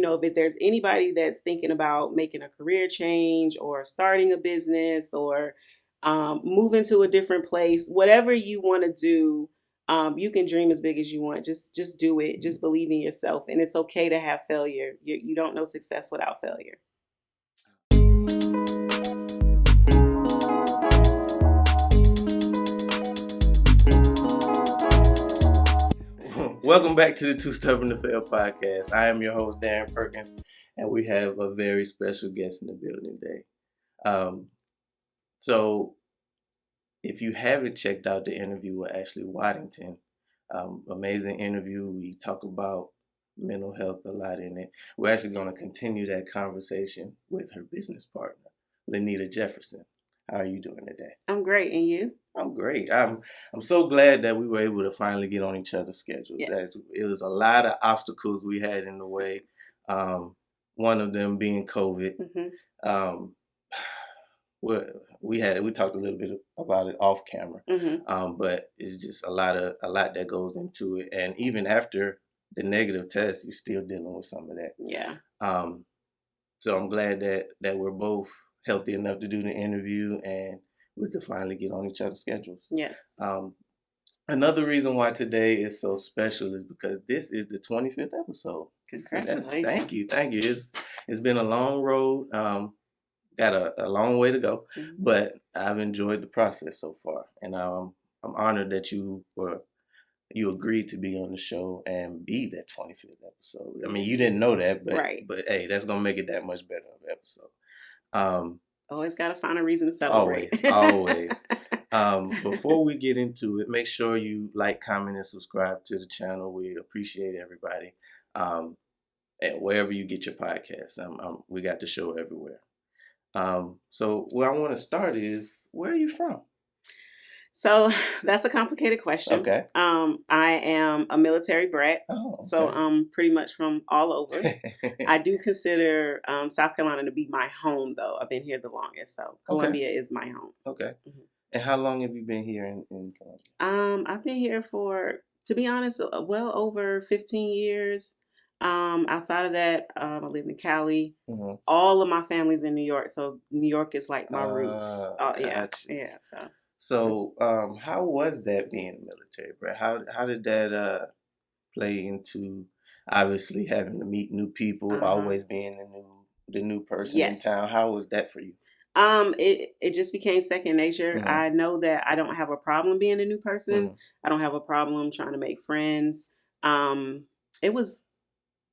if there's anybody that's thinking about making a career change or starting a business or moving to a different place, whatever you want to do, you can dream as big as you want. Just do it. Just believe in yourself. And it's okay to have failure. You don't know success without failure. Welcome back to the Too Stubborn to Fail podcast. I am your host, Darren Perkins, and we have a very special guest in the building today. So if you haven't checked out the interview with Ashley Waddington, amazing interview. We talk about mental health a lot in it. We're actually going to continue that conversation with her business partner, Lanita Jefferson. How are you doing today? I'm great. And you? I'm great. I'm so glad that we were able to finally get on each other's schedules. Yes. It was a lot of obstacles we had in the way. One of them being COVID. Mm-hmm. We talked a little bit about it off camera. Mm-hmm. But it's just a lot that goes into it. And even after the negative test, you're still dealing with some of that. Yeah. So I'm glad that we're both healthy enough to do the interview and we could finally get on each other's schedules. Yes. Another reason why today is so special is because this is the 25th episode. Congratulations. So thank you. It's been a long road. Got a long way to go, but I've enjoyed the process so far, and I'm honored that you agreed to be on the show and be that 25th episode. I mean, you didn't know that, but right. But hey, that's gonna make it that much better of an episode. Always gotta find a reason to celebrate. Always. Before we get into it, make sure you like, comment, and subscribe to the channel. We appreciate everybody. And wherever you get your podcasts, we got the show everywhere. So where I want to start is, where are you from? So that's a complicated question. Okay. I am a military brat. Oh, okay. So I'm pretty much from all over. I do consider South Carolina to be my home, though. I've been here the longest, so Columbia is my home. Okay. Mm-hmm. And how long have you been here in Columbia? I've been here for, to be honest, well over 15 years. Outside of that, I live in Cali. Mm-hmm. All of my family's in New York, so New York is like my roots. Yeah. So, how was that being a military brat? How did that play into obviously having to meet new people, always being the new person in town? How was that for you? It just became second nature. Mm-hmm. I know that I don't have a problem being a new person. Mm-hmm. I don't have a problem trying to make friends.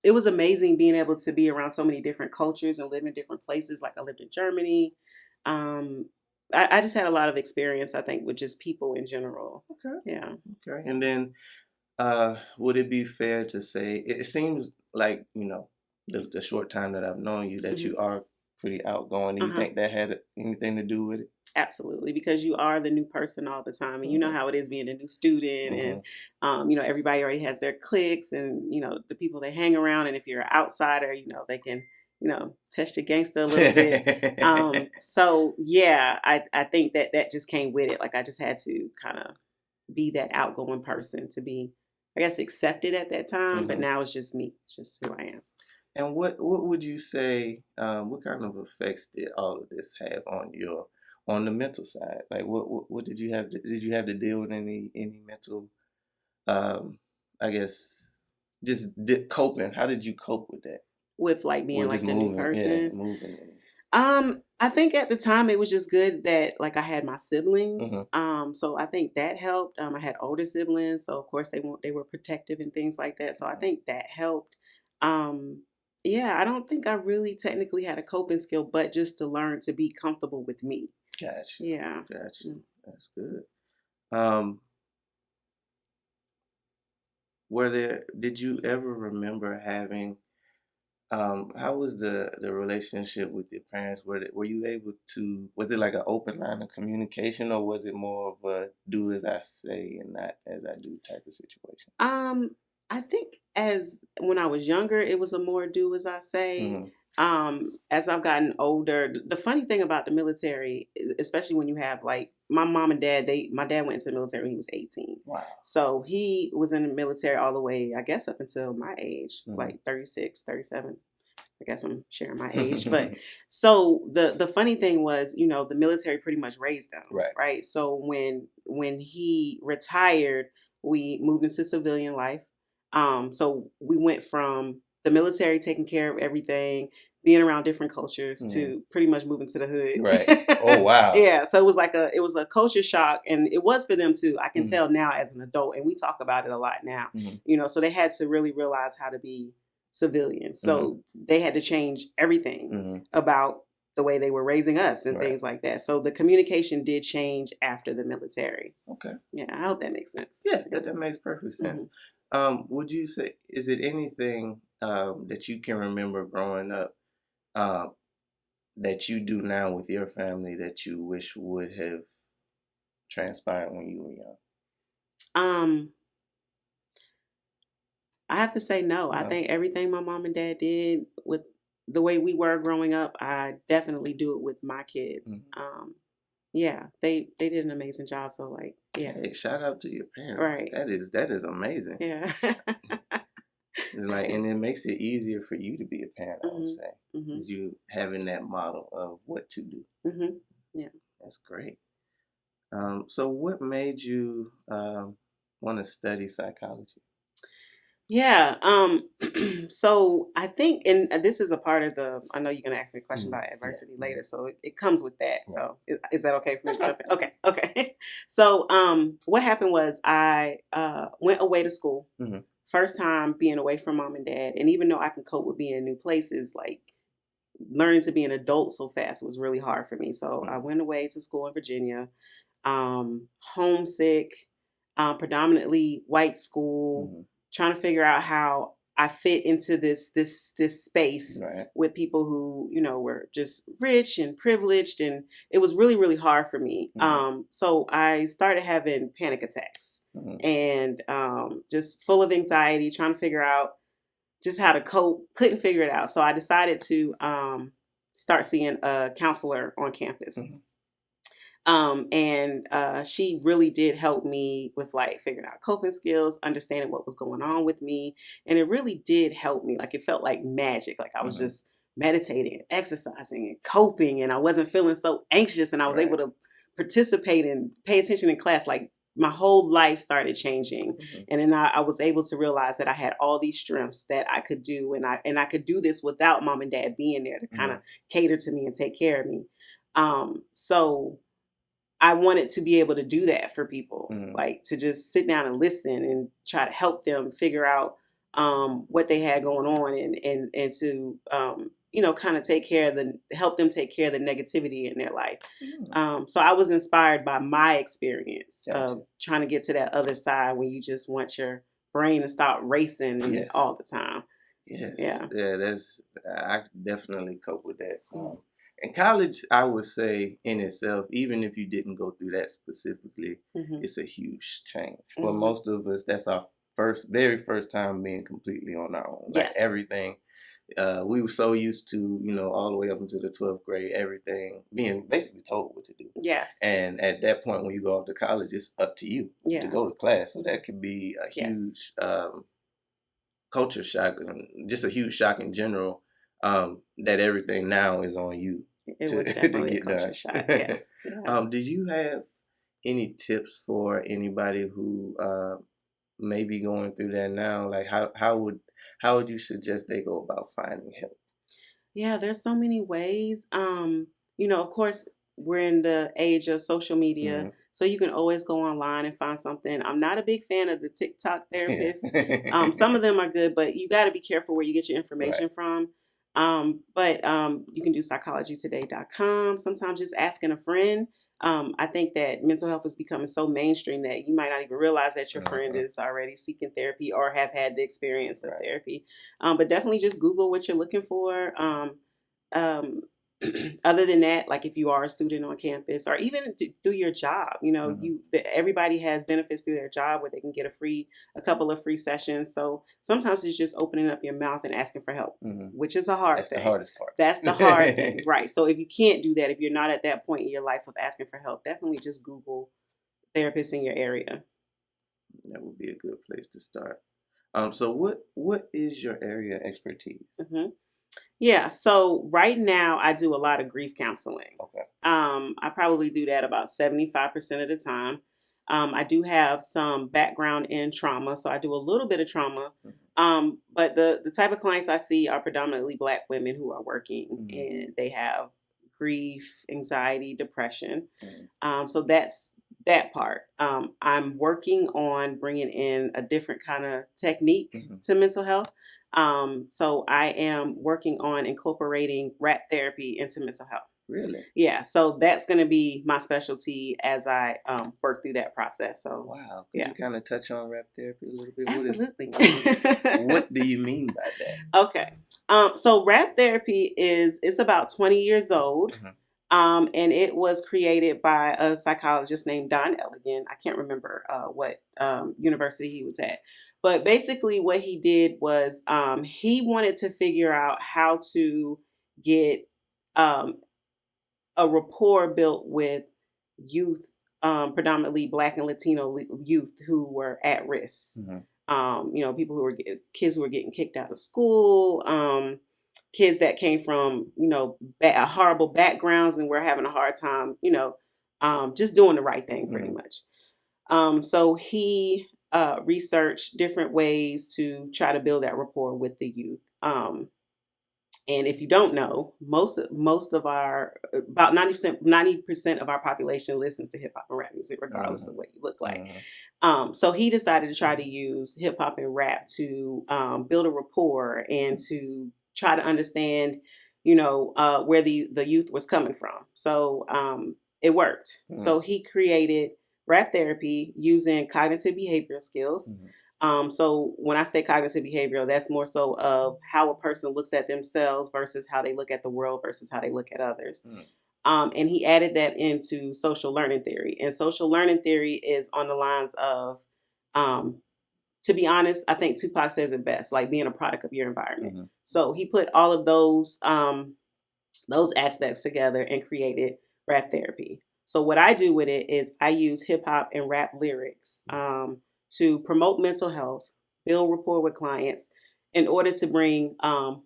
It was amazing being able to be around so many different cultures and live in different places. Like I lived in Germany. I just had a lot of experience, I think, with just people in general. Okay. Yeah. Okay. And then would it be fair to say, it seems like, the short time that I've known you, that you are pretty outgoing. Do you think that had anything to do with it? Absolutely, because you are the new person all the time, and you know how it is being a new student, and everybody already has their cliques, and the people they hang around, and if you're an outsider, they can test your gangster a little bit. So yeah, I think that just came with it. Like I just had to kind of be that outgoing person to be, I guess, accepted at that time. But now it's just me, it's just who I am. And what would you say? What kind of effects did all of this have on the mental side? Like what did you have? Did you have to deal with any mental? I guess just coping. How did you cope with that? With like being like the new person. Yeah, moving. I think at the time it was just good that like I had my siblings. So I think that helped. I had older siblings, so of course they were protective and things like that. So I think that helped. Yeah, I don't think I really technically had a coping skill, but just to learn to be comfortable with me. Gotcha. Yeah. Gotcha. That's good. Did you ever remember having, how was the relationship with your parents? Were you able to, was it like an open line of communication, or was it more of a do as I say and not as I do type of situation? I think when I was younger, it was a more do as I say. As I've gotten older, the funny thing about the military, especially when you have like my mom and dad, my dad went into the military when he was 18. Wow. So he was in the military all the way, I guess, up until my age, like 36, 37. I guess I'm sharing my age, but so the funny thing was, the military pretty much raised them, Right. right? So when he retired, we moved into civilian life. So we went from the military taking care of everything, being around different cultures, to pretty much moving to the hood. Right. Oh, wow. Yeah. So it was a culture shock, and it was for them too. I can tell now as an adult, and we talk about it a lot now. So they had to really realize how to be civilians. So they had to change everything about the way they were raising us and things like that. So the communication did change after the military. Okay. Yeah, I hope that makes sense. Yeah, that makes perfect sense. Would you say, is it anything that you can remember growing up that you do now with your family that you wish would have transpired when you were young? I have to say no. I think everything my mom and dad did with the way we were growing up, I definitely do it with my kids. Yeah, they did an amazing job. So like, yeah. Hey, shout out to your parents. Right. That is amazing. Yeah. It's like, and it makes it easier for you to be a parent, I would say, because you having that model of what to do. Yeah, that's great. So what made you want to study psychology? Yeah. So I think, and this is a part of I know you're going to ask me a question about adversity later. So it comes with that. Right. So is that okay for me to jump in? Okay. Okay. So, what happened was I, went away to school. First time being away from mom and dad. And even though I can cope with being in new places, like learning to be an adult so fast was really hard for me. So I went away to school in Virginia, homesick, predominantly white school, trying to figure out how I fit into this space with people who, were just rich and privileged, and it was really, really hard for me. So I started having panic attacks and just full of anxiety, trying to figure out just how to cope. Couldn't figure it out. So I decided to start seeing a counselor on campus. And she really did help me with like figuring out coping skills, understanding what was going on with me. And it really did help me. Like it felt like magic. Like I was just meditating and exercising and coping, and I wasn't feeling so anxious, and I was able to participate and pay attention in class. Like my whole life started changing. And then I was able to realize that I had all these strengths that I could do, and I could do this without mom and dad being there to kind of cater to me and take care of me. So I wanted to be able to do that for people, like to just sit down and listen and try to help them figure out what they had going on, and to kind of help them take care of the negativity in their life. So I was inspired by my experience of trying to get to that other side when you just want your brain to stop racing all the time. Yes. Yeah. I definitely cope with that. And college, I would say in itself, even if you didn't go through that specifically, it's a huge change. For most of us, that's our very first time being completely on our own. Like everything, we were so used to, all the way up into the 12th grade, everything being basically told what to do. Yes. And at that point, when you go off to college, it's up to you to go to class. So that could be a huge culture shock, and just a huge shock in general, that everything now is on you. It was definitely a culture shock. Yes. Did you have any tips for anybody who may be going through that now? Like how would you suggest they go about finding help? Yeah, there's so many ways. Of course, we're in the age of social media, so you can always go online and find something. I'm not a big fan of the TikTok therapists. Some of them are good, but you got to be careful where you get your information from. But you can do psychologytoday.com. Sometimes just asking a friend. I think that mental health is becoming so mainstream that you might not even realize that your friend is already seeking therapy or have had the experience of therapy. But definitely just Google what you're looking for. Other than that, like if you are a student on campus, or even through your job, everybody has benefits through their job where they can get a couple of free sessions. So sometimes it's just opening up your mouth and asking for help, which is a hard thing. That's the hardest part. That's the hard thing, right? So if you can't do that, if you're not at that point in your life of asking for help, definitely just Google therapists in your area. That would be a good place to start. So what is your area of expertise? Yeah, so right now I do a lot of grief counseling. Okay. I probably do that about 75% of the time. I do have some background in trauma, so I do a little bit of trauma. Mhm. But the type of clients I see are predominantly Black women who are working, Mhm. and they have grief, anxiety, depression. Mhm. So that's that part. I'm working on bringing in a different kind of technique Mhm. to mental health. So I am working on incorporating rap therapy into mental health. Really? Yeah, so that's going to be my specialty as I work through that process. So Wow. Could yeah, you kind of touch on rap therapy a little bit? absolutely. What do you mean by that? Okay. So rap therapy is it's about 20 years old. Mhm. And it was created by a psychologist named Don Elligan. I can't remember what university he was at. But basically, what he did was he wanted to figure out how to get um, a rapport built with youth, predominantly Black and Latino youth who were at risk. Mhm. People who were kids who were getting kicked out of school, kids that came from horrible backgrounds and were having a hard time, just doing the right thing, pretty Mhm. much. So he researched different ways to try to build that rapport with the youth. And if you don't know, most of our about 90% of our population listens to hip hop and rap music, regardless of Mhm. what you look like. Mhm. So he decided to try to use hip hop and rap to build a rapport and to try to understand, where the youth was coming from. So it worked. Mhm. So he created rap therapy using cognitive behavioral skills. Mhm. So when I say cognitive behavioral, that's more so of how a person looks at themselves versus how they look at the world versus how they look at others. Mhm. And he added that into social learning theory. And social learning theory is on the lines of, um, to be honest, I think Tupac says it best, like being a product of your environment. Mhm. So he put all of those aspects together and created rap therapy. So what I do with it is I use hip hop and rap lyrics to promote mental health, build rapport with clients, in order to bring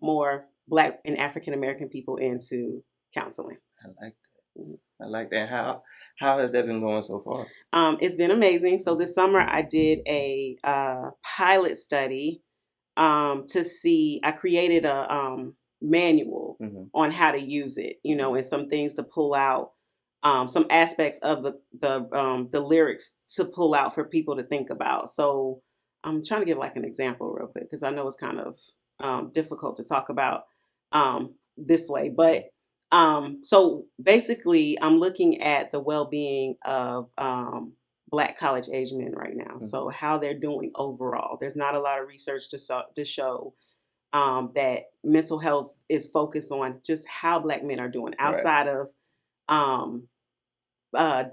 more Black and African American people into counseling. I like that. Mhm. I like that. How has that been going so far? It's been amazing. So this summer I did a pilot study to see. I created a manual Mhm. on how to use it, and some things to pull out, some aspects of the lyrics to pull out for people to think about. So I'm trying to give like an example real quick because I know it's kind of difficult to talk about this way, but so basically, I'm looking at the well-being of Black college age men right now. Mhm. So how they're doing overall. There's not a lot of research to show that mental health is focused on just how Black men are doing Right. outside of um,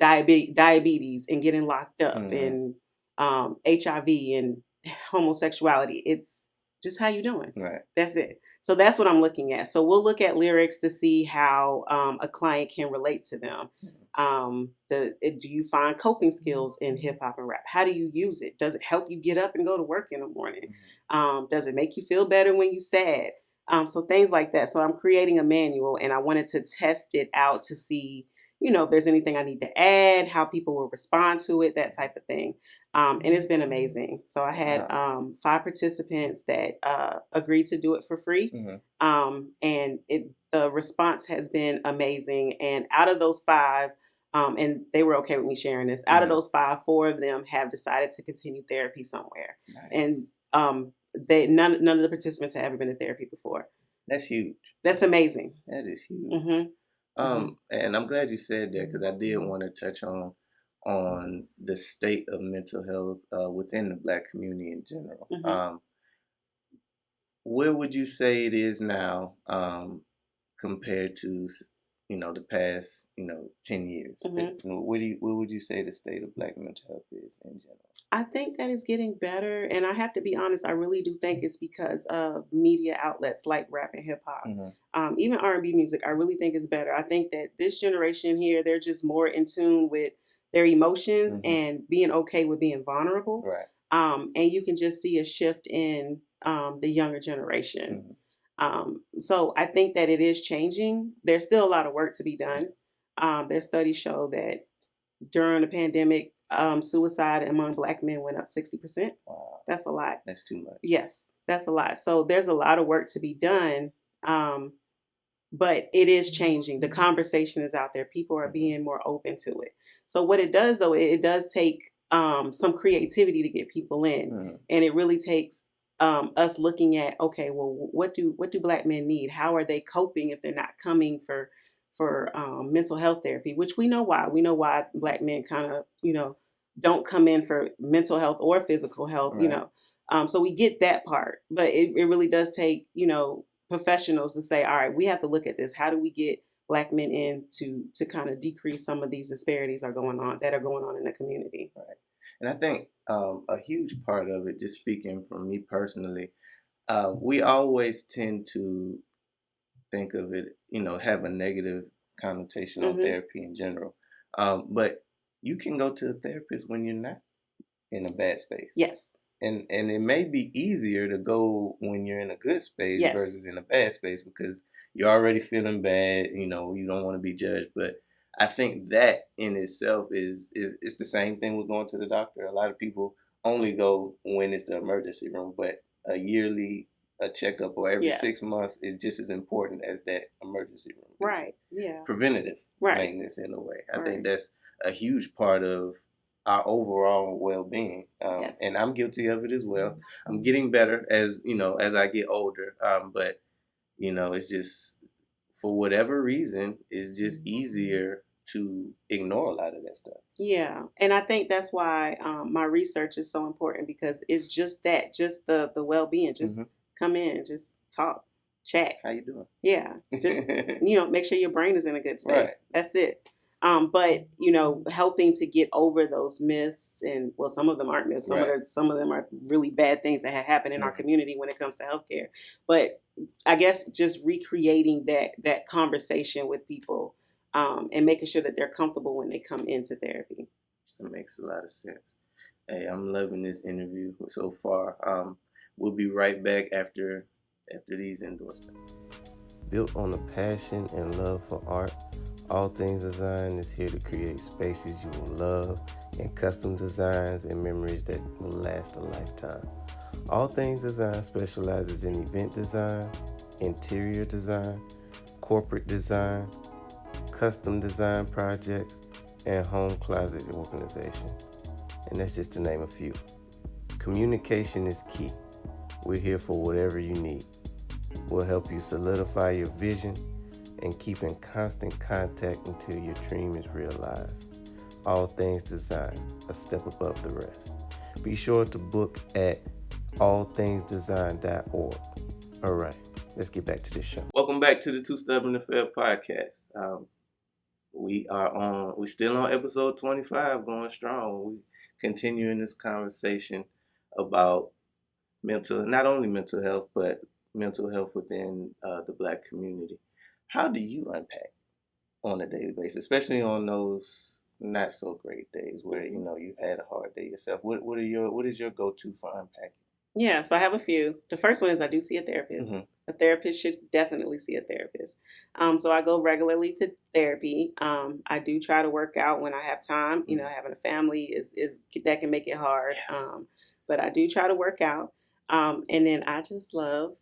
diabetes and getting locked up Mhm. and HIV and homosexuality. It's just how you doing. Right. That's it. So that's what I'm looking at. So we'll look at lyrics to see how a client can relate to them. Mhm. Do you find coping skills in hip hop and rap? How do you use it? Does it help you get up and go to work in the morning? Does it make you feel better when you're sad? So things like that. So I'm creating a manual and I wanted to test it out to see, if there's anything I need to add, how people will respond to it, that type of thing. And it's been amazing. So I had Wow. 5 participants that agreed to do it for free. Mhm. And the response has been amazing. And out of those 5, and they were okay with me sharing this, out of Mhm. those 5, 4 of them have decided to continue therapy somewhere. And Nice. none of the participants had ever been to therapy before. That's huge. That's amazing. That is huge. Hmm. And I'm glad you said that because I did want to touch on the state of mental health within the Black community in general. Hmm. Where would you say it is now compared to the past 10 years? Hmm. Where would you say the state of Black mental health is in general? I think that it's getting better. And I have to be honest, I really do think it's because of media outlets like rap and hip hop. Mm-hmm. Even R&B music, I really think is better. I think that this generation here, they're just more in tune with their emotions Mm-hmm. and being okay with being vulnerable. Right. And you can just see a shift in the younger generation. Mm-hmm. So I think that it is changing. There's still a lot of work to be done. Their studies show that during the pandemic, suicide among Black men went up 60%. Wow. That's a lot. That's too much. Yes, that's a lot. So there's a lot of work to be done. But it is changing. The conversation is out there. People are being more open to it. So what it does, though, it does take some creativity to get people in, and it really takes us looking at, okay, well, what do Black men need? How are they coping if they're not coming for mental health therapy? Which we know why. We know why Black men kind of don't come in for mental health or physical health. Right. So we get that part, but it really does take professionals to say, all right, we have to look at this. How do we get Black men in to kind of decrease some of these disparities that are going on in the community? Right. And I think a huge part of it, just speaking from me personally, we always tend to think of it, have a negative connotation on therapy in general. But you can go to a therapist when you're not in a bad space. Yes. And it may be easier to go when you're in a good space Yes. versus in a bad space because you're already feeling bad, you don't want to be judged. But I think that in itself is the same thing with going to the doctor. A lot of people only go when it's the emergency room, but a checkup or every 6 months is just as important as that emergency room. Right. Yeah. Preventative maintenance in a way. I think that's a huge part of our overall well-being. And I'm guilty of it as well. I'm getting better as I get older. But it's just, for whatever reason, it's just easier to ignore a lot of that stuff. Yeah. And I think that's why my research is so important, because it's just the well-being. Just come in, just talk, chat. How you doing? Yeah. Just, make sure your brain is in a good space. Right. That's it. But helping to get over those myths, and well, some of them aren't myths. Some of them are really bad things that have happened in our community when it comes to healthcare. But I guess just recreating that conversation with people, and making sure that they're comfortable when they come into therapy. That makes a lot of sense. Hey, I'm loving this interview so far. We'll be right back after these endorsements. Built on a passion and love for art, All Things Design is here to create spaces you will love and custom designs and memories that will last a lifetime. All Things Design specializes in event design, interior design, corporate design, custom design projects, and home closet organization. And that's just to name a few. Communication is key. We're here for whatever you need. We'll help you solidify your vision and keep in constant contact until your dream is realized. All Things Design, a step above the rest. Be sure to book at allthingsdesign.org. All right, let's get back to the show. Welcome back to the Too Stubborn to Fail podcast. We're still on episode 25, going strong. We continuing this conversation about not only mental health, but mental health within the Black community. How do you unpack on a daily basis, especially on those not so great days where you've had a hard day yourself? What is your go-to for unpacking? Yeah, so I have a few. The first one is I do see a therapist. A therapist should definitely see a therapist. So I go regularly to therapy. I do try to work out when I have time. Having a family is that can make it hard. Yes. But I do try to work out. And then I just love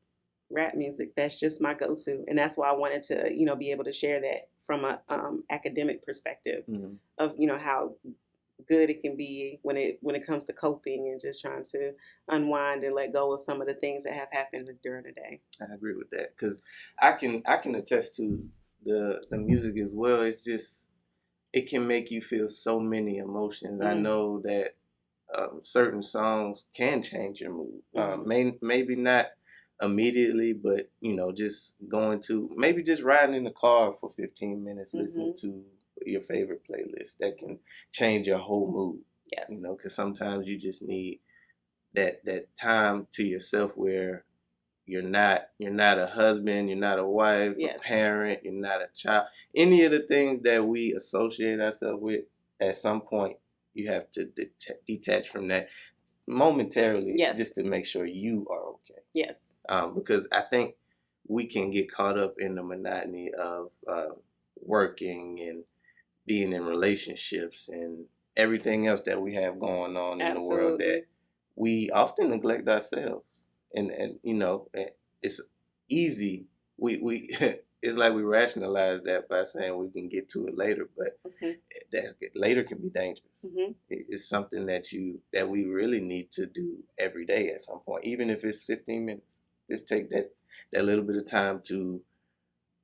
rap music. That's just my go-to, and that's why I wanted to be able to share that from a academic perspective of how good it can be when it comes to coping and just trying to unwind and let go of some of the things that have happened during the day. I agree with that, because I can attest to the music as well. It's just, it can make you feel so many emotions. I know that certain songs can change your mood. Maybe not immediately, but just maybe just riding in the car for 15 minutes listening to your favorite playlist, that can change your whole mood. Yes. Because sometimes you just need that time to yourself where you're not a husband, you're not a wife, a parent, you're not a child. Any of the things that we associate ourselves with, at some point you have to detach from that momentarily, just to make sure you are okay. Yes. Because I think we can get caught up in the monotony of working and being in relationships and everything else that we have going on in the world that we often neglect ourselves. And you know, it's easy. We it's like we rationalize that by saying we can get to it later, but that later can be dangerous. It's something that we really need to do every day at some point, even if it's 15 minutes. Just take that little bit of time to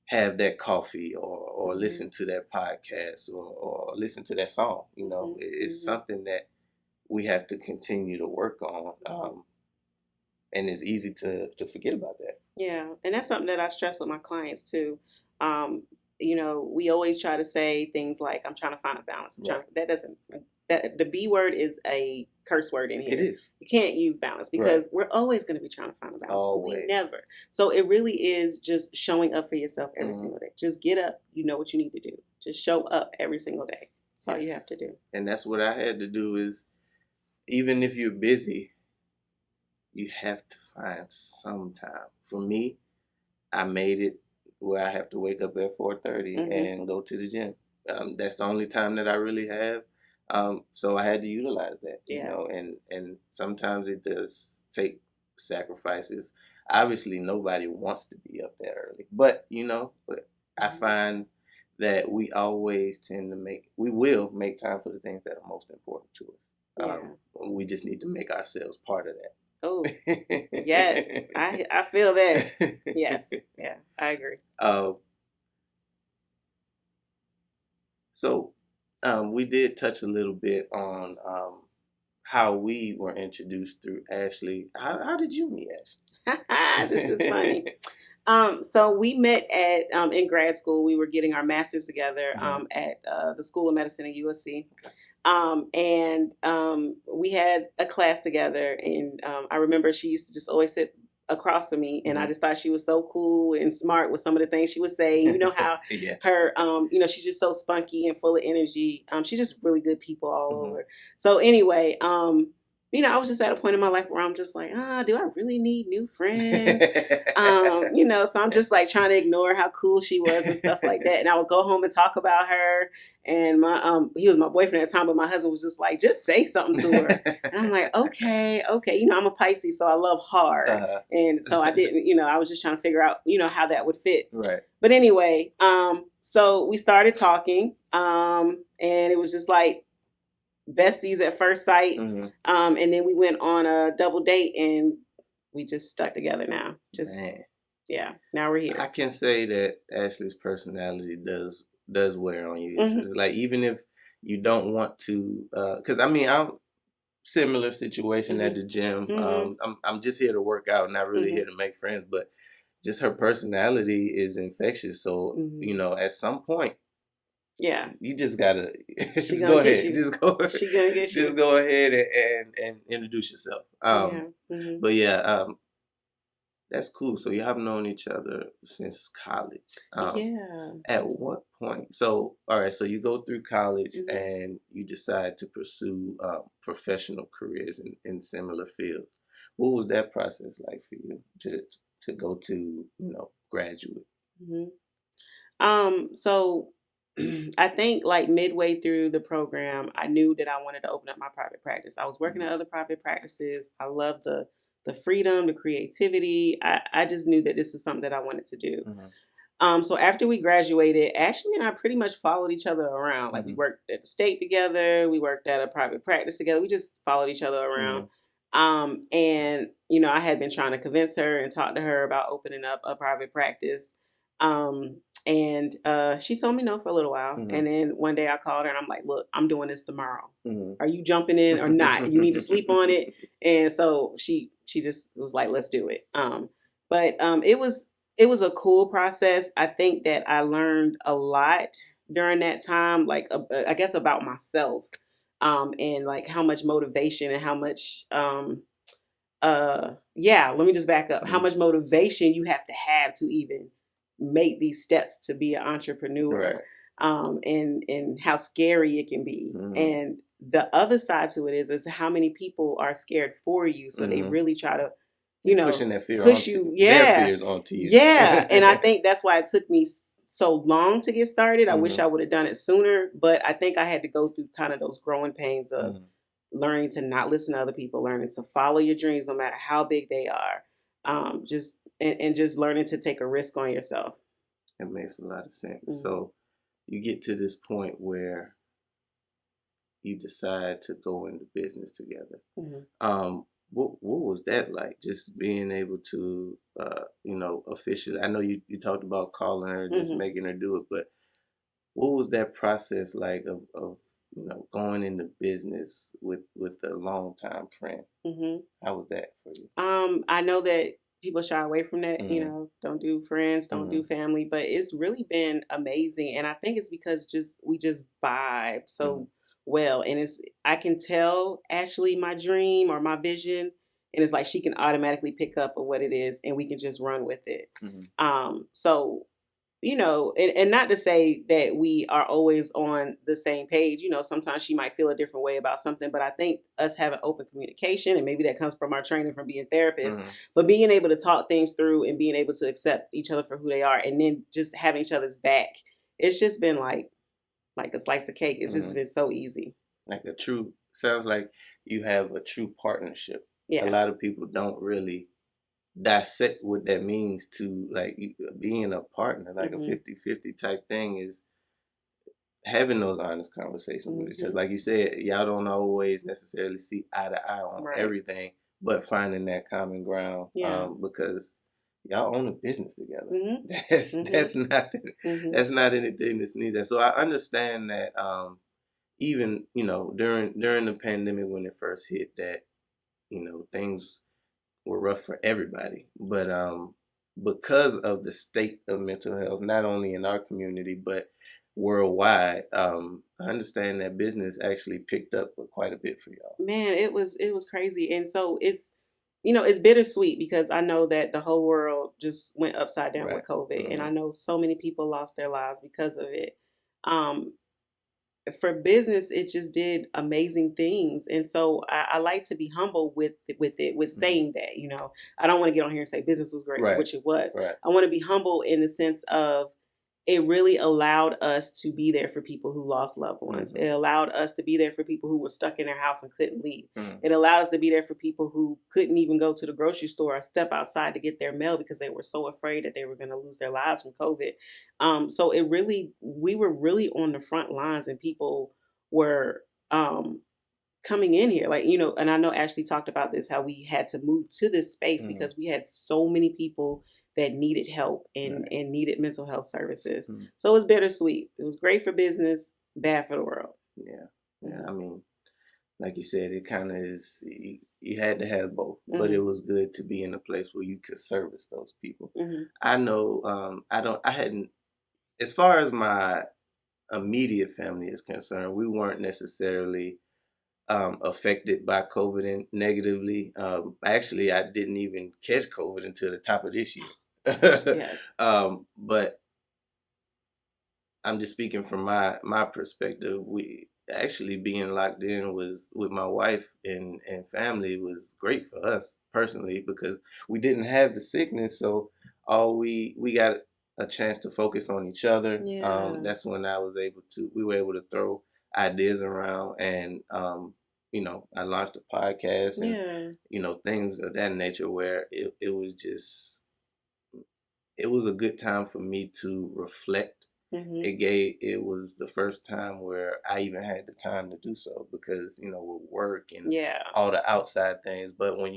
have that coffee or listen to that podcast or listen to that song. You know, it's something that we have to continue to work on. And it's easy to forget about that. Yeah. And that's something that I stress with my clients too. You know, we always try to say things like, I'm trying to find a balance. That the B word is a curse word in here. It is. You can't use balance because we're always going to be trying to find a balance. Always. We never. So it really is just showing up for yourself every single day. Just get up. You know what you need to do. Just show up every single day. That's all you have to do. And that's what I had to do is, even if you're busy, you have to find some time. For me, I made it where I have to wake up at 4:30 and go to the gym. That's the only time that I really have. So I had to utilize that, you know, and sometimes it does take sacrifices. Obviously, nobody wants to be up that early, but I find that we always we will make time for the things that are most important to us. We just need to make ourselves part of that. Oh, yes. I feel that. Yes. Yeah, I agree. So we did touch a little bit on how we were introduced through Ashley. How did you meet Ashley? This is funny. So we met at in grad school. We were getting our masters together at the School of Medicine at USC. And we had a class together, and I remember she used to just always sit across from me, and I just thought she was so cool and smart with some of the things she would say. You know how her, she's just so spunky and full of energy. She's just really good people all over. So anyway, I was just at a point in my life where I'm just like, do I really need new friends? So I'm just like trying to ignore how cool she was and stuff like that. And I would go home and talk about her. And he was my boyfriend at the time, but my husband was just like, just say something to her. And I'm like, okay. I'm a Pisces, so I love hard. And so I didn't, I was just trying to figure out, how that would fit. Right. But anyway, so we started talking, and it was just like besties at first sight. And then we went on a double date, and we just stuck together now. Now we're here. I can say that Ashley's personality does wear on you. It's like, even if you don't want to, because I'm similar situation at the gym. I'm just here to work out, not really here to make friends, but just her personality is infectious. So at some point, you just gotta go ahead. Just go ahead and introduce yourself. But that's cool. So you have known each other since college. At what point? So all right. So you go through college and you decide to pursue professional careers in similar fields. What was that process like for you to go to graduate? So I think like midway through the program, I knew that I wanted to open up my private practice. I was working at other private practices. I love the freedom, the creativity. I just knew that this is something that I wanted to do. So after we graduated, Ashley and I pretty much followed each other around. Like we worked at the state together. We worked at a private practice together. We just followed each other around. And I had been trying to convince her and talk to her about opening up a private practice. And she told me no for a little while. And then one day I called her and I'm like, look, I'm doing this tomorrow. Are you jumping in or not? You need to sleep on it. And so she just was like, let's do it. But it was a cool process. I think that I learned a lot during that time, like I guess about myself, and like how much motivation and how much let me just back up. How much motivation you have to even make these steps to be an entrepreneur, and how scary it can be. And the other side to it is how many people are scared for you. So they really try to, pushing that fear push onto you. their Yeah. fears onto you. Yeah. And I think that's why it took me so long to get started. I wish Mhm. I would have done it sooner, but I think I had to go through kind of those growing pains of Mhm. learning to not listen to other people, learning to follow your dreams no matter how big they are. Just and just learning to take a risk on yourself. It makes a lot of sense. Mhm. So you get to this point where you decide to go into business together. Mhm. What was that like? Just being able to, officially. I know you talked about calling her, just Mhm. making her do it, but what was that process like of going into business with a longtime friend? Mhm. How was that for you? I know that people shy away from that, Mm-hmm. don't do friends, don't Mm-hmm. do family, but it's really been amazing. And I think it's because we just vibe Mm-hmm. so well. And I can tell Ashley my dream or my vision, and it's like she can automatically pick up on what it is and we can just run with it. Mm-hmm. So and not to say that we are always on the same page. Sometimes she might feel a different way about something, but I think us having open communication, and maybe that comes from our training from being therapists, Mm-hmm. but being able to talk things through and being able to accept each other for who they are, and then just having each other's back, it's just been like a slice of cake. It's just Mm-hmm. been so easy. Like sounds like you have a true partnership. A Yeah. lot of people don't really dissect what that means to being a partner, like a Hmm. 50-50 type thing is having those honest conversations with each other. Hmm. Like you said, y'all don't always necessarily see eye to eye on Right. everything, but finding that common ground, Yeah. because y'all own a business together. Hmm. That's Hmm. that's not Hmm. that's not anything that sneezes at. So I understand that, even during the pandemic when it first hit, that things were rough for everybody. But because of the state of mental health, not only in our community but worldwide, I understand that business actually picked up quite a bit for y'all. Man, it was crazy. And so it's bittersweet because I know that the whole world just went upside down Right. with COVID, and I Mm-hmm. know so many people lost their lives because of it. Um, for business, it just did amazing things, and so I like to be humble with it, with Mm-hmm. saying that. I don't want to get on here and say business was great, Right. which it was. Right. I want to be humble in the sense of it really allowed us to be there for people who lost loved ones. Mm-hmm. It allowed us to be there for people who were stuck in their house and couldn't leave. Mm-hmm. It allowed us to be there for people who couldn't even go to the grocery store or step outside to get their mail because they were so afraid that they were going to lose their lives from COVID. So we were really on the front lines, and people were coming in here, and I know Ashley talked about this, how we had to move to this space Mm-hmm. because we had so many people that needed help and Right. and needed mental health services. Mm-hmm. So it was bittersweet. It was great for business, bad for the world. Yeah. Yeah. Hmm. I mean, like you said, it kind of is. You had to have both, but it Hmm. was good to be in a place where you could service those people. Hmm. I know. I hadn't. As far as my immediate family is concerned, we weren't necessarily affected by COVID negatively. Actually, I didn't even catch COVID until the top of this year. Yes. But I'm just speaking from my perspective. We actually being locked in was with my wife and family was great for us personally because we didn't have the sickness, so all we got a chance to focus on each other. Yeah. That's when we were able to throw ideas around, and I launched a podcast and Yeah. things of that nature where it was a good time for me to reflect. Hmm. It was the first time where I even had the time to do so because with work and Yeah. all the outside things. But when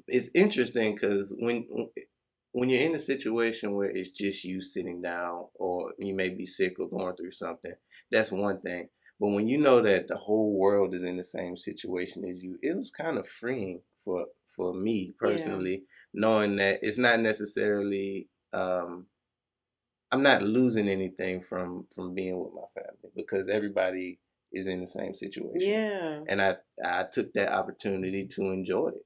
it's interesting because when you're in a situation where it's just you sitting down or you may be sick or going through something, that's one thing. But when you know that the whole world is in the same situation as you, it was kind of freeing for me Yeah. personally, knowing that it's not necessarily I'm not losing anything from being with my family because everybody is in the same situation, Yeah. and I took that opportunity to enjoy it.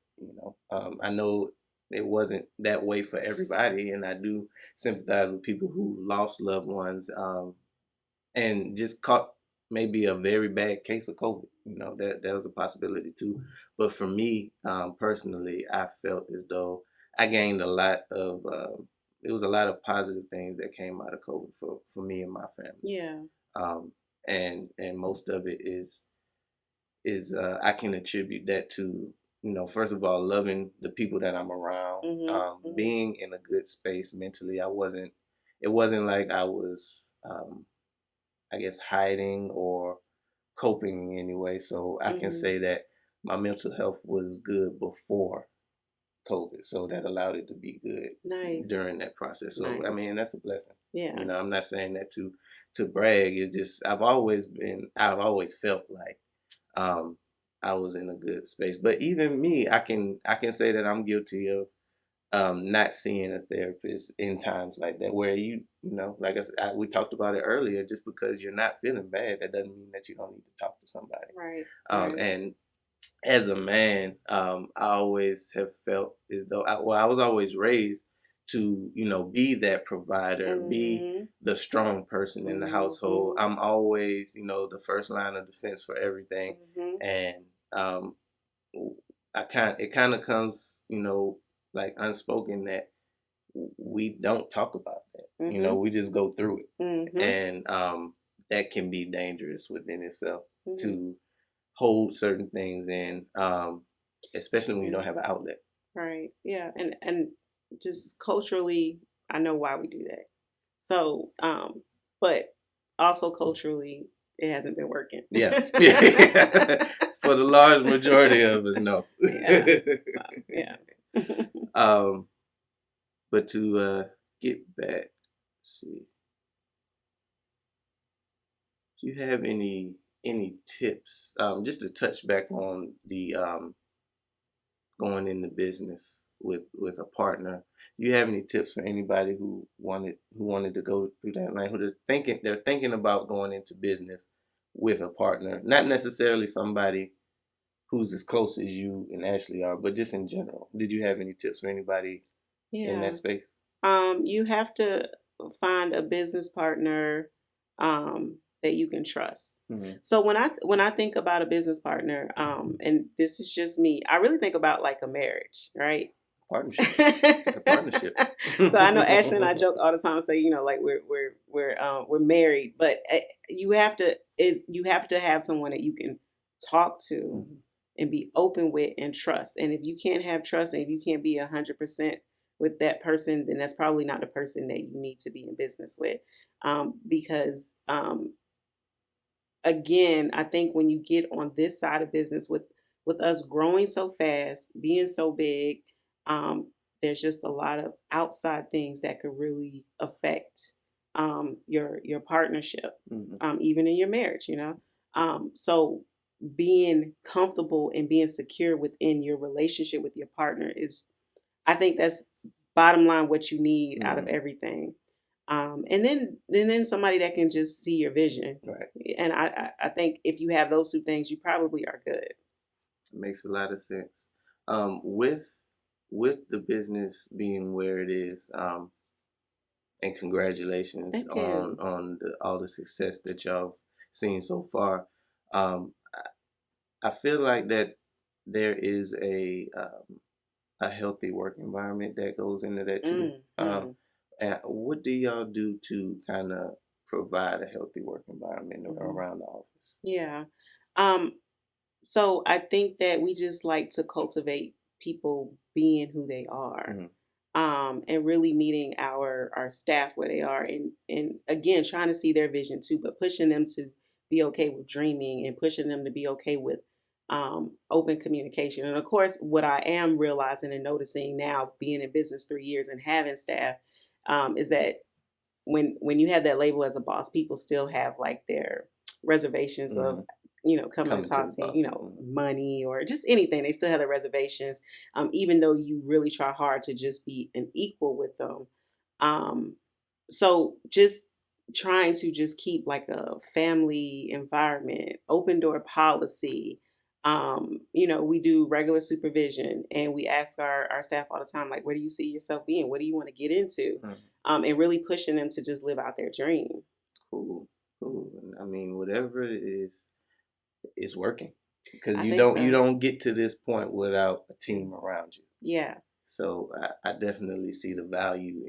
I know it wasn't that way for everybody, and I do sympathize with people who lost loved ones, and just caught maybe a very bad case of COVID. That was a possibility too. But for me, personally, I felt as though I gained a lot of. It was a lot of positive things that came out of COVID for me and my family. Yeah. And most of it is I can attribute that to, first of all, loving the people that I'm around, being in a good space mentally. It wasn't like I was, I guess, hiding or coping in any way. So I can say that my mental health was good before COVID, so that allowed it to be good during that process. So I mean, that's a blessing. Yeah. I'm not saying that to brag. It's just I've always felt like I was in a good space. But even me, I can say that I'm guilty of not seeing a therapist in times like that, where like I said, we talked about it earlier. Just because you're not feeling bad, that doesn't mean that you don't need to talk to somebody. Right. And as a man, I always have felt as though I was always raised to, be that provider, be the strong person in the household. I'm always, the first line of defense for everything. And it kind of comes, like unspoken, that we don't talk about that. We just go through it. And that can be dangerous within itself to hold certain things in, especially when you don't have an outlet. Right. Yeah. And just culturally, I know why we do that. So, but also culturally, it hasn't been working. Yeah. For the large majority of us, no. Yeah. But to get back, let's see. Do you have any tips, just to touch back on the going into business with a partner? Do you have any tips for anybody who wanted to go through that line, who they're thinking about going into business with a partner, not necessarily somebody who's as close as you and Ashley are, but just in general? Did you have any tips for anybody in that space? You have to find a business partner that you can trust. So when I think about a business partner, and this is just me, I really think about like a marriage, right? Partnership. It's a partnership. So I know Ashley and I joke all the time and say, like we're married, but you have to have someone that you can talk to and be open with and trust. And if you can't have trust, and if you can't be 100% with that person, then that's probably not the person that you need to be in business with. Because again, I think when you get on this side of business with us growing so fast, being so big, there's just a lot of outside things that could really affect your partnership, even in your marriage, so being comfortable and being secure within your relationship with your partner is, I think that's bottom line what you need out of everything. And then somebody that can just see your vision. Right. And I think if you have those two things, you probably are good. It makes a lot of sense. With the business being where it is, and congratulations on all the success that y'all have seen so far. I feel like that there is a healthy work environment that goes into that too. And what do y'all do to kind of provide a healthy work environment around the office? Yeah. So I think that we just like to cultivate people being who they are. And really meeting our staff where they are, and again trying to see their vision too, but pushing them to be okay with dreaming and pushing them to be okay with open communication. And of course, what I am realizing and noticing now, being in business 3 years and having staff, is that when you have that label as a boss, people still have like their reservations of coming and talk to you, money or just anything. They still have their reservations, even though you really try hard to just be an equal with them. So just trying to just keep like a family environment, open door policy. We do regular supervision, and we ask our staff all the time, like, where do you see yourself being? What do you want to get into? And really pushing them to just live out their dream. Cool. I mean, whatever it is, it's working because I you think don't so. get to this point without a team around you. Yeah. So I definitely see the value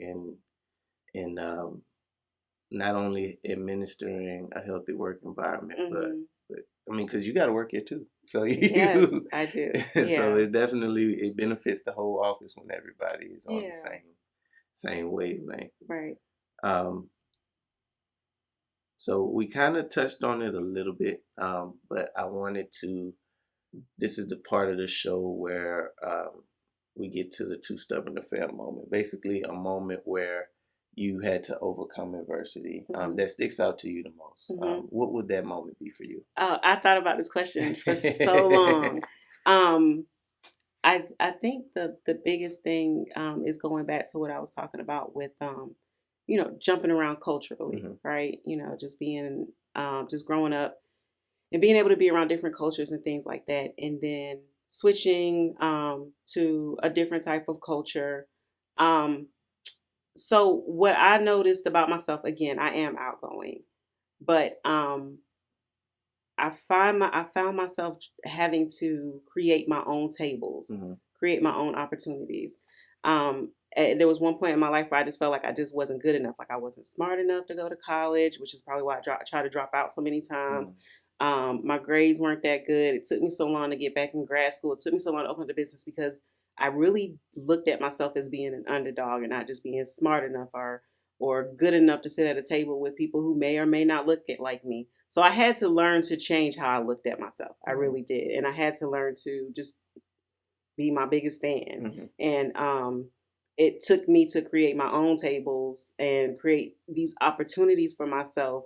in not only administering a healthy work environment, but Hmm. I mean, because you got to work here too. So Yes, I do. so Yeah. it benefits the whole office when everybody is on the Yeah. same wavelength. Right. Um, so we kind of touched on it a little bit, but I wanted to. This is the part of the show where we get to the too stubborn to fail moment. Basically, a moment where you had to overcome adversity Hmm. that sticks out to you the most. Hmm. What would that moment be for you? I thought about this question for so long. Um, I think the biggest thing is going back to what I was talking about with jumping around culturally, Hmm. right? Just being just growing up and being able to be around different cultures and things like that, and then switching to a different type of culture. Um, so what I noticed about myself, again, I am outgoing, but I found myself having to create my own tables, Hmm. create my own opportunities. There was one point in my life where I just felt like I just wasn't good enough. Like I wasn't smart enough to go to college, which is probably why I tried to drop out so many times. Hmm. My grades weren't that good. It took me so long to get back in grad school. It took me so long to open the business because I really looked at myself as being an underdog and not just being smart enough or good enough to sit at a table with people who may or may not look like me. So I had to learn to change how I looked at myself. I Hmm. really did. And I had to learn to just be my biggest fan. Hmm. And it took me to create my own tables and create these opportunities for myself,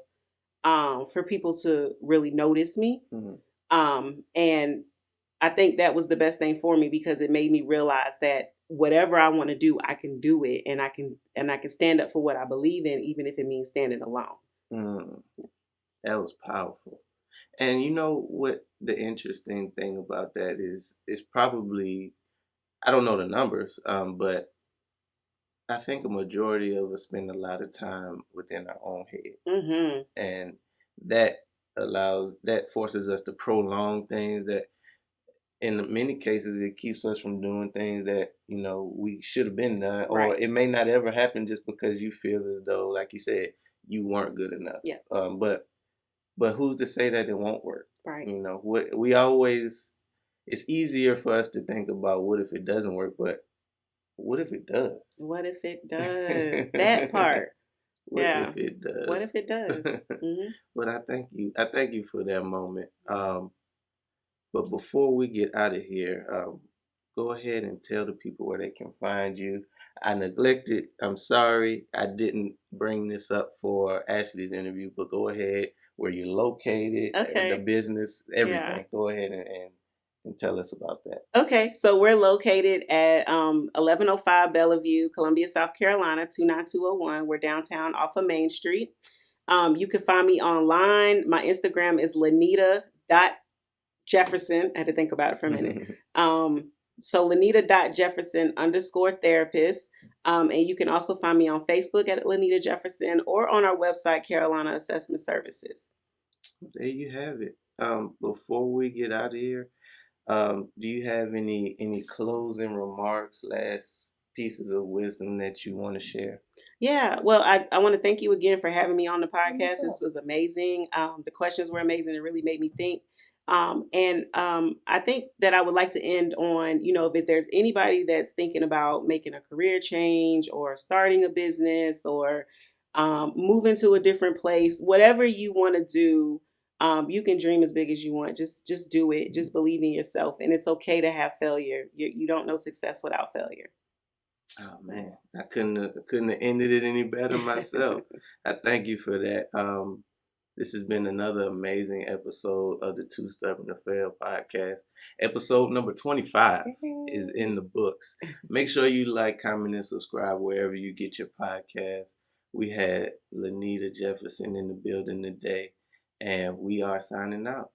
for people to really notice me. Hmm. And I think that was the best thing for me because it made me realize that whatever I want to do, I can do it, and I can stand up for what I believe in, even if it means standing alone. Mm, that was powerful. And you know what the interesting thing about that is probably I don't know the numbers, but I think a majority of us spend a lot of time within our own head, Hmm. and that that forces us to prolong things that in many cases it keeps us from doing things that we should have been done, or Right. it may not ever happen just because you feel as though, like you said, you weren't good enough. Yeah. But who's to say that it won't work? Right. What we always it's easier for us to think about what if it doesn't work, but what if it does? What if it does? That part. What Yeah. if it What does? if it does? Hmm. But I thank you for that moment. But before we get out of here, go ahead and tell the people where they can find you. I neglected. I'm sorry. I didn't bring this up for Ashley's interview, but go ahead. Where you're located, the Okay. business, Yeah. everything. Go ahead and tell us about that. Okay. So we're located at 1105 Bellevue, Columbia, South Carolina, 29201. We're downtown off of Main Street. You can find me online. My Instagram is Lanita.Jefferson. I had to think about it for a minute. So Lanita.Jefferson_therapist. And you can also find me on Facebook at Lanita Jefferson or on our website, Carolina Assessment Services. There you have it. Before we get out of here, do you have any closing remarks, last pieces of wisdom that you want to share? Yeah, well, I want to thank you again for having me on the podcast. This was amazing. The questions were amazing. It really made me think. And I think that I would like to end on, if there's anybody that's thinking about making a career change or starting a business or moving to a different place, whatever you want to do, you can dream as big as you want. Just do it. Just believe in yourself, and it's okay to have failure. You don't know success without failure. Oh man, couldn't have ended it any better myself. I thank you for that. This has been another amazing episode of the Too Stubborn to Fail podcast. Episode number 25 is in the books. Make sure you like, comment, and subscribe wherever you get your podcast. We had Lanita Jefferson in the building today, and we are signing out.